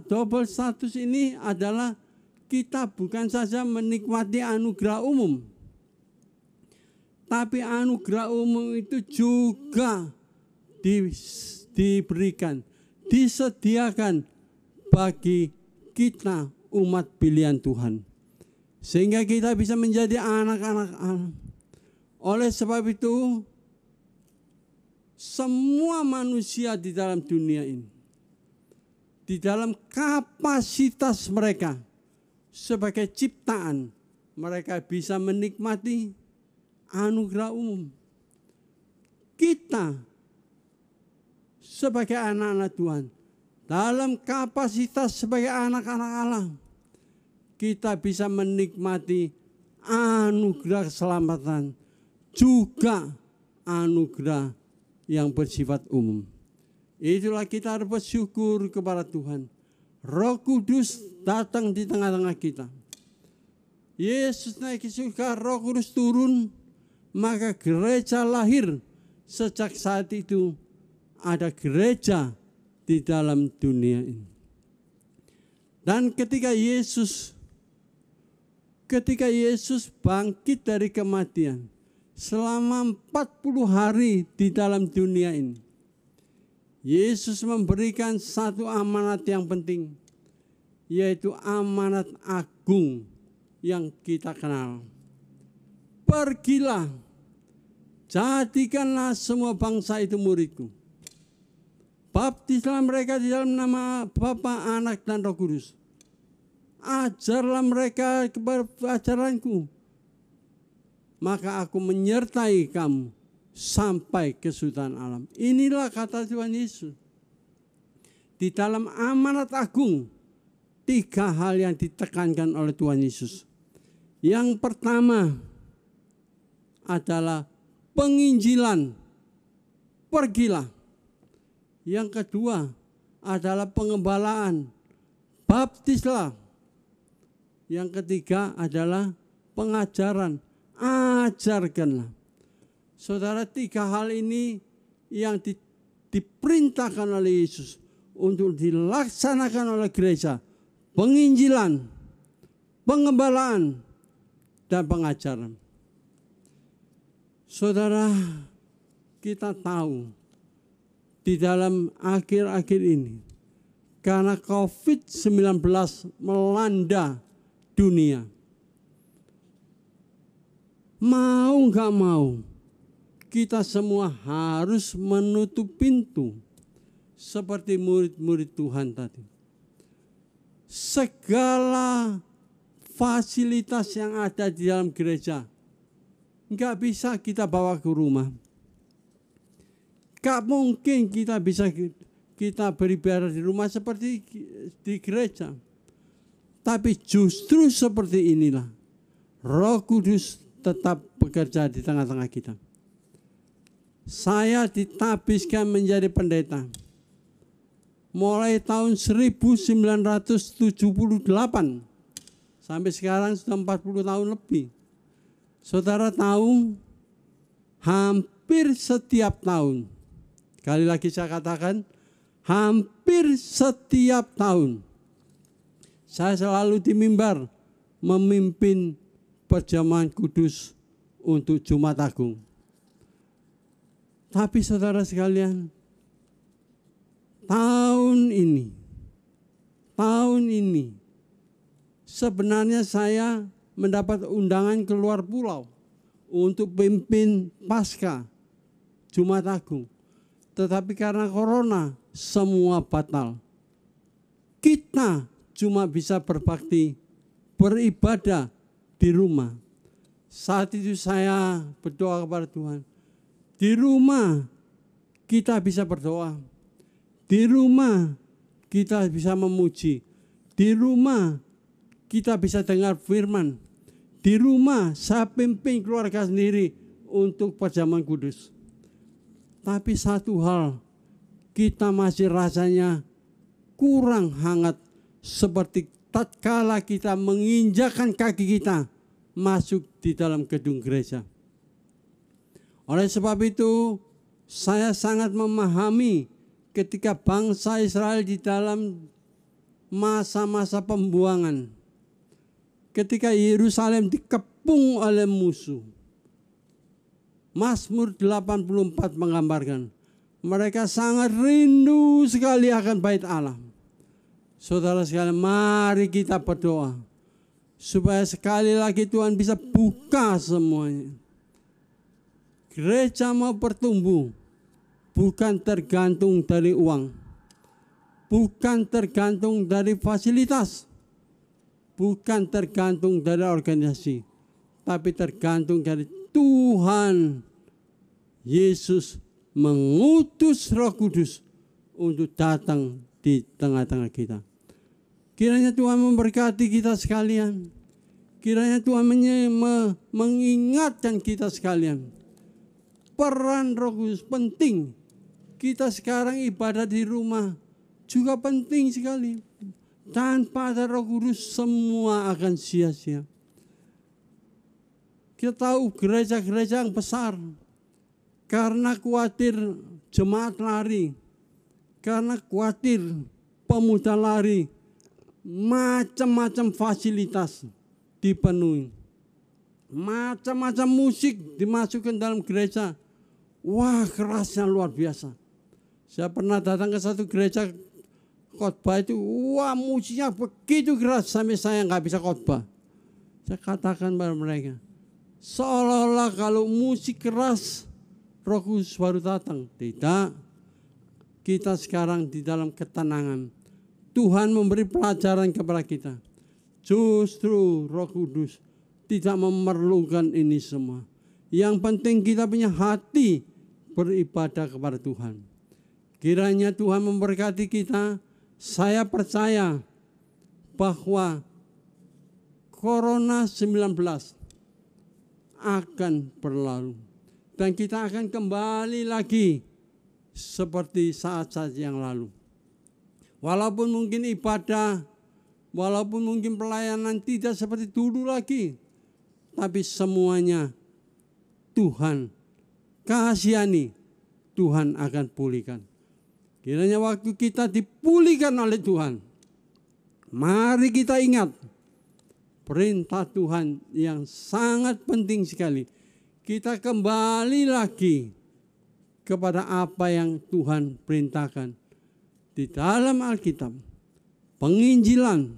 Double status ini adalah kita bukan saja menikmati anugerah umum, tapi anugerah umum itu juga diberikan, disediakan bagi kita umat pilihan Tuhan. Sehingga kita bisa menjadi anak-anak Allah. Oleh sebab itu, semua manusia di dalam dunia ini, di dalam kapasitas mereka sebagai ciptaan, mereka bisa menikmati anugerah umum. Kita sebagai anak-anak Tuhan, dalam kapasitas sebagai anak-anak Allah, kita bisa menikmati anugerah keselamatan, juga anugerah yang bersifat umum. Itulah kita harus bersyukur kepada Tuhan. Roh Kudus datang di tengah-tengah kita. Yesus naik ke surga, Roh Kudus turun, maka gereja lahir. Sejak saat itu ada gereja di dalam dunia ini. Dan ketika Yesus bangkit dari kematian, selama 40 hari di dalam dunia ini, Yesus memberikan satu amanat yang penting, yaitu amanat agung yang kita kenal. Pergilah, jadikanlah semua bangsa itu muridku. Baptislah mereka di dalam nama Bapa, Anak, dan Roh Kudus. Ajarlah mereka kepada ajaranku, maka aku menyertai kamu sampai kesudahan alam. Inilah kata Tuhan Yesus. Di dalam amanat agung, 3 hal yang ditekankan oleh Tuhan Yesus. Yang pertama adalah penginjilan, pergilah. Yang kedua adalah pengembalaan, baptislah. Yang ketiga adalah pengajaran, ajarkanlah. Saudara, 3 hal ini yang diperintahkan oleh Yesus untuk dilaksanakan oleh gereja. Penginjilan, pengembalaan, dan pengajaran. Saudara, kita tahu di dalam akhir-akhir ini, karena COVID-19 melanda dunia, mau gak mau, kita semua harus menutup pintu seperti murid-murid Tuhan tadi. Segala fasilitas yang ada di dalam gereja gak bisa kita bawa ke rumah. Gak mungkin kita beribadah di rumah seperti di gereja. Tapi justru seperti inilah Roh Kudus tetap bekerja di tengah-tengah kita. Saya ditabiskan menjadi pendeta mulai tahun 1978 sampai sekarang sudah 40 tahun lebih. Saudara tahu, hampir setiap tahun, kali lagi saya katakan, hampir setiap tahun saya selalu di mimbar memimpin perjamuan kudus untuk Jumat Agung. Tapi saudara sekalian, tahun ini sebenarnya saya mendapat undangan keluar pulau untuk pimpin Paskah Jumat Agung. Tetapi karena corona semua batal. Kita cuma bisa berbakti, beribadah di rumah. Saat itu saya berdoa kepada Tuhan. Di rumah kita bisa berdoa. Di rumah kita bisa memuji. Di rumah kita bisa dengar firman. Di rumah saya pimpin keluarga sendiri untuk perjamuan kudus. Tapi satu hal, kita masih rasanya kurang hangat seperti tatkala kita menginjakkan kaki kita masuk di dalam gedung gereja. Oleh sebab itu, saya sangat memahami ketika bangsa Israel di dalam masa-masa pembuangan. Ketika Yerusalem dikepung oleh musuh. Mazmur 84 menggambarkan, mereka sangat rindu sekali akan bait Allah. Saudara sekalian, mari kita berdoa supaya sekali lagi Tuhan bisa buka semuanya. Gereja mau bertumbuh bukan tergantung dari uang, bukan tergantung dari fasilitas, bukan tergantung dari organisasi, tapi tergantung dari Tuhan Yesus mengutus Roh Kudus untuk datang di tengah-tengah kita. Kiranya Tuhan memberkati kita sekalian. Kiranya Tuhan mengingatkan kita sekalian. Peran Roh Kudus penting. Kita sekarang ibadah di rumah juga penting sekali. Tanpa ada Roh Kudus semua akan sia-sia. Kita tahu gereja-gereja yang besar karena khawatir jemaat lari, karena khawatir pemuda lari, macam-macam fasilitas dipenuhi, macam-macam musik dimasukkan dalam gereja. Wah, kerasnya luar biasa. Saya pernah datang ke satu gereja khotbah itu, wah musiknya begitu keras sampai saya nggak bisa khotbah. Saya katakan pada mereka, seolah-olah kalau musik keras Roh Kudus baru datang. Tidak. Kita sekarang di dalam ketenangan. Tuhan memberi pelajaran kepada kita. Justru Roh Kudus tidak memerlukan ini semua. Yang penting kita punya hati beribadah kepada Tuhan. Kiranya Tuhan memberkati kita. Saya percaya bahwa Corona-19 akan berlalu. Dan kita akan kembali lagi seperti saat-saat yang lalu. Walaupun mungkin ibadah, walaupun mungkin pelayanan tidak seperti dulu lagi, tapi semuanya Tuhan kasihani, Tuhan akan pulihkan. Kiranya waktu kita dipulihkan oleh Tuhan, mari kita ingat perintah Tuhan yang sangat penting sekali. Kita kembali lagi kepada apa yang Tuhan perintahkan di dalam Alkitab. Penginjilan,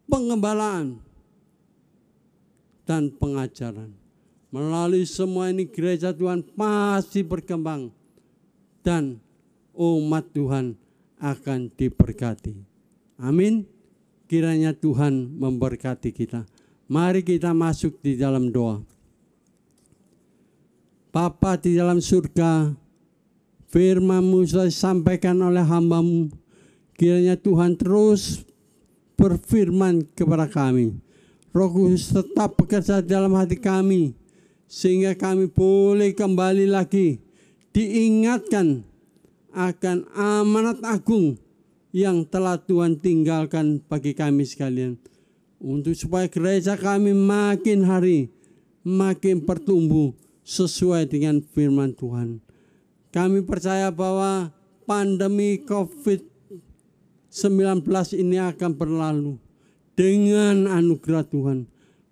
pengembalaan, dan pengajaran. Melalui semua ini gereja Tuhan pasti berkembang dan umat Tuhan akan diberkati. Amin. Kiranya Tuhan memberkati kita. Mari kita masuk di dalam doa. Bapa di dalam surga, firman-Mu sudah disampaikan oleh hamba-Mu. Kiranya Tuhan terus berfirman kepada kami. Roh Kudus tetap bekerja dalam hati kami, sehingga kami boleh kembali lagi diingatkan akan amanat agung yang telah Tuhan tinggalkan bagi kami sekalian. Untuk supaya gereja kami makin hari makin bertumbuh sesuai dengan firman Tuhan. Kami percaya bahwa pandemi COVID-19 ini akan berlalu dengan anugerah Tuhan.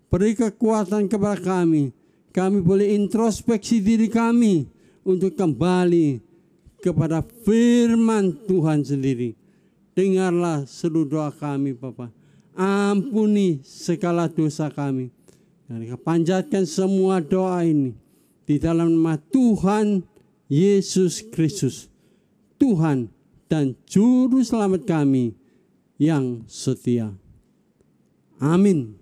Beri kekuatan kepada kami. Kami boleh introspeksi diri kami untuk kembali kepada firman Tuhan sendiri. Dengarlah seluruh doa kami, Bapa. Ampuni segala dosa kami. Dan panjatkan semua doa ini di dalam nama Tuhan Yesus Kristus, Tuhan dan Juru Selamat kami yang setia. Amin.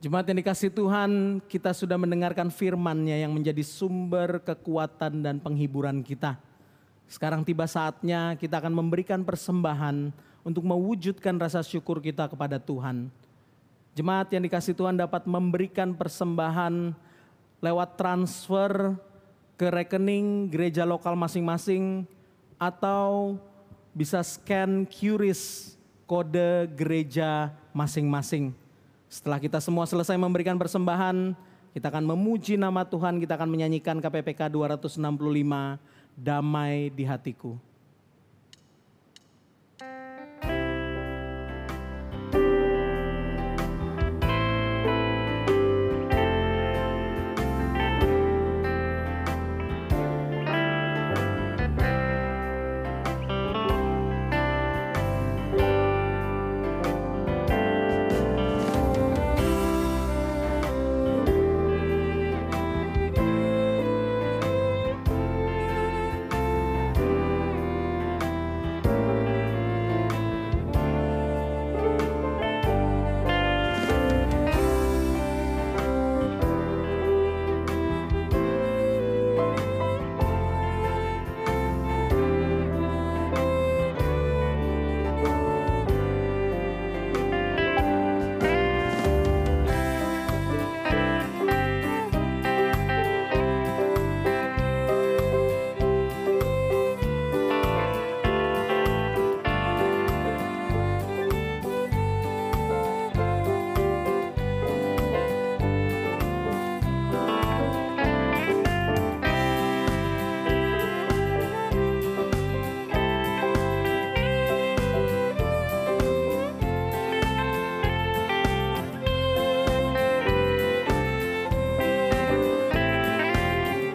Jemaat yang dikasihi Tuhan, kita sudah mendengarkan firman-Nya yang menjadi sumber kekuatan dan penghiburan kita. Sekarang tiba saatnya kita akan memberikan persembahan untuk mewujudkan rasa syukur kita kepada Tuhan. Jemaat yang dikasihi Tuhan dapat memberikan persembahan lewat transfer ke rekening gereja lokal masing-masing atau bisa scan QRIS kode gereja masing-masing. Setelah kita semua selesai memberikan persembahan, kita akan memuji nama Tuhan, kita akan menyanyikan KPPK 265, Damai di Hatiku.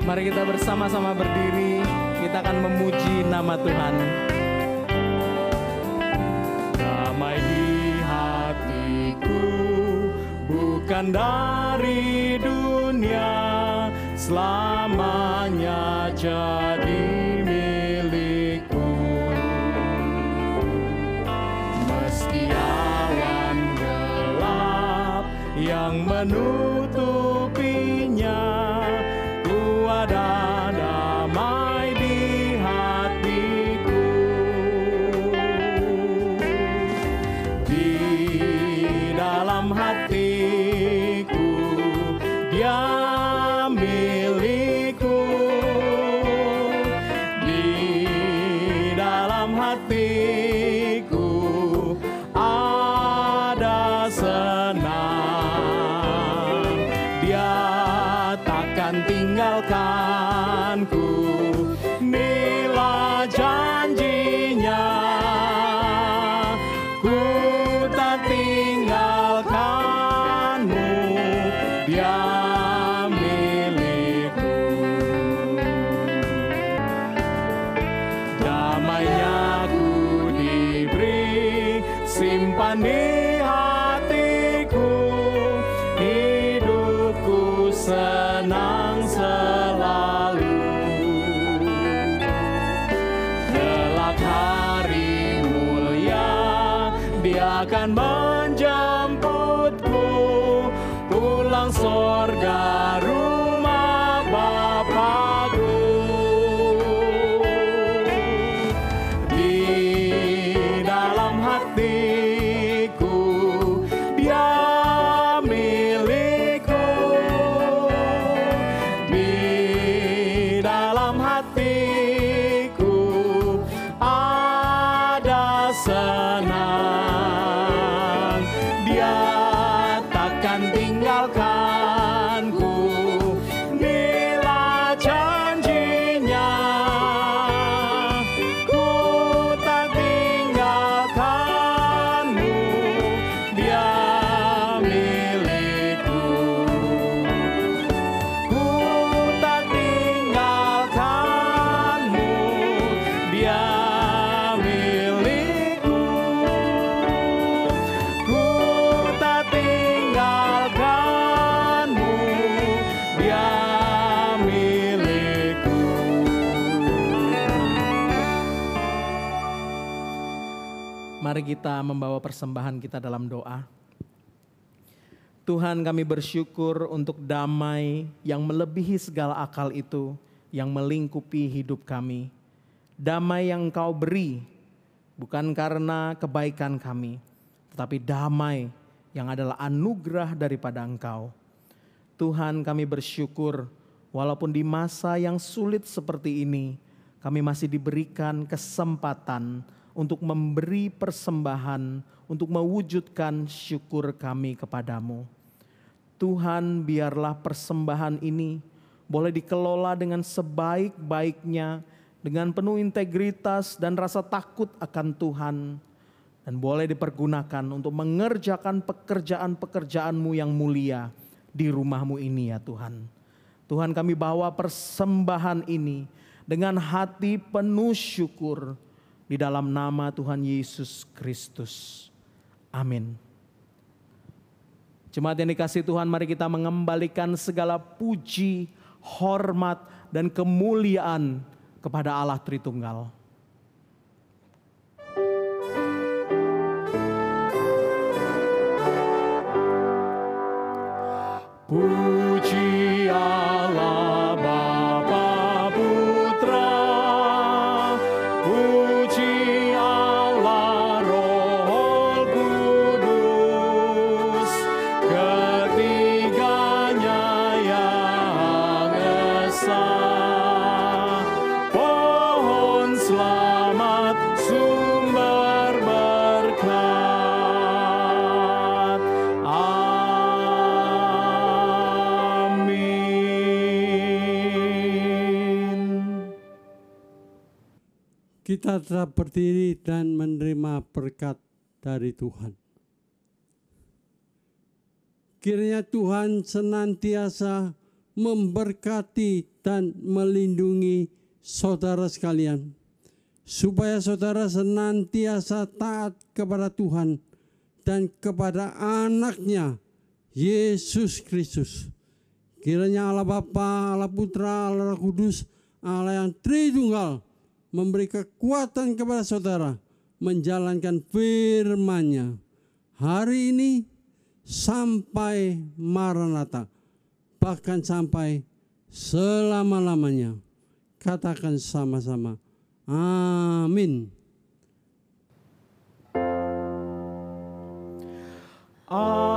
Mari kita bersama-sama berdiri, kita akan memuji nama Tuhan. Damai di hatiku, bukan dari dunia, selamanya jadi milikku. Meski awan gelap yang menutupinya, ada damai di hatiku. Di dalam hatiku Dia milikku. Di dalam hatiku ada senang. Dia takkan tinggalkanku, inilah janjinya. Ku tak tinggalkanmu, Dia milikku. Damainya ku diberi, simpan di hatiku, hidupku senang selalu. Kelak hari mulia, Dia akan menjemputku pulang sorga rumah Bapakku. Di dalam hatiku Dia milikku. Di dalam hatiku ada senang. Dia takkan tinggalkanku, Mari kita membawa persembahan kita dalam doa. Tuhan, kami bersyukur untuk damai yang melebihi segala akal itu yang melingkupi hidup kami. Damai yang Engkau beri bukan karena kebaikan kami, tetapi damai yang adalah anugerah daripada Engkau. Tuhan, kami bersyukur walaupun di masa yang sulit seperti ini, kami masih diberikan kesempatan untuk memberi persembahan, untuk mewujudkan syukur kami kepadamu. Tuhan, biarlah persembahan ini boleh dikelola dengan sebaik-baiknya, dengan penuh integritas dan rasa takut akan Tuhan, dan boleh dipergunakan untuk mengerjakan pekerjaan-pekerjaan-Mu yang mulia di rumah-Mu ini ya Tuhan. Tuhan, kami bawa persembahan ini dengan hati penuh syukur di dalam nama Tuhan Yesus Kristus. Amin. Jemaat yang dikasihi Tuhan, mari kita mengembalikan segala puji, hormat, dan kemuliaan kepada Allah Tritunggal. Puji Allah Bapa Putra, puji Allah Roh Kudus, ketiganya yang esa. Pohon selamat sumber berkat. Kita tetap berdiri dan menerima berkat dari Tuhan. Kiranya Tuhan senantiasa memberkati dan melindungi saudara sekalian, supaya saudara senantiasa taat kepada Tuhan dan kepada Anaknya, Yesus Kristus. Kiranya Allah Bapa, Allah Putra, Allah Roh Kudus, Allah yang Tritunggal memberi kekuatan kepada saudara menjalankan firman-Nya hari ini sampai Maranatha, bahkan sampai selama-lamanya. Katakan sama-sama, amin. Amin.